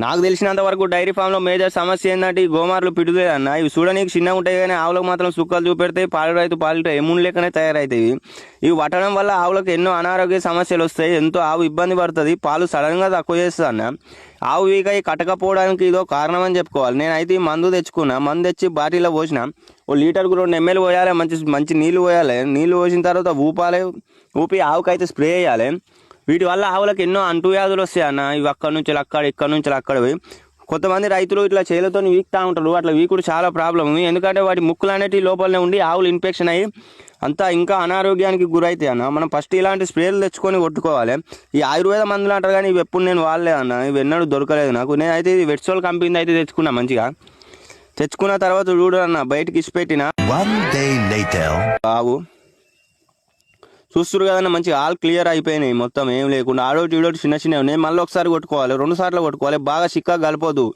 నాకు తెలిసినంత వరకు డైరీ ఫామ్లో మేజర్ సమస్య ఏంటంటే ఈ గోమార్లు పిడుగులేదన్న. ఇవి చూడడానికి చిన్నగా ఉంటాయి కానీ ఆవులకు మాత్రం సుక్కలు చూపెడతాయి. పాలు ఎముడు లెక్కనే తయారవుతాయి. ఇవి పట్టడం వల్ల ఆవులకు ఎన్నో అనారోగ్య సమస్యలు వస్తాయి. ఎంతో ఆవు ఇబ్బంది పడుతుంది. పాలు సడన్గా తక్కువ చేస్తుంది అన్న. ఆవు వీక కట్టకపోవడానికి ఇదో కారణం అని చెప్పుకోవాలి. నేనైతే ఈ మందు తెచ్చుకున్నా. మందు తెచ్చి బాటిల్లో పోసిన. ఓ లీటర్కు 2 ml పోయాలి. మంచి నీళ్ళు పోయాలి. నీళ్ళు పోసిన తర్వాత ఊపి ఆవుకైతే స్ప్రే చేయాలి. వీటి వల్ల ఆవులకు ఎన్నో అంటువ్యాధులు వస్తాయి అన్న. ఇవి అక్కడి నుంచి అక్కడ, ఇక్కడ నుంచి అక్కడ పోయి కొంతమంది రైతులు ఇట్లా చేలతో వీక్తా ఉంటారు. అట్లా వీకుడు చాలా ప్రాబ్లం. ఎందుకంటే వాటి ముక్కులు అనేటివి లోపలనే ఉండి ఆవులు ఇన్ఫెక్షన్ అయ్యి అంతా ఇంకా అనారోగ్యానికి గురవుతాయి అన్న. మనం ఫస్ట్ ఇలాంటి స్ప్రేలు తెచ్చుకొని కొట్టుకోవాలి. ఈ ఆయుర్వేద మందులు అంటారు కానీ ఇవి ఎప్పుడు నేను వాడలేదు అన్న. ఇవి ఎన్నడూ దొరకలేదు నాకు. నేనైతే ఇది వెట్సోల్ కంపెనీ అయితే తెచ్చుకున్నా. మంచిగా తెచ్చుకున్న తర్వాత చూడు అన్న, బయటకి ఇచ్చిపెట్టిన ఆవు చూస్తురు కదన్నా, మంచిగా ఆల్ క్లియర్ అయిపోయినాయి. మొత్తం ఏం లేకుండా ఆడోటి ఈడోటి చిన్న చిన్నవి. నేను మళ్ళీ ఒకసారి కొట్టుకోవాలి, 2 సార్లు కొట్టుకోవాలి. బాగా చిక్కగా కలపొద్దు.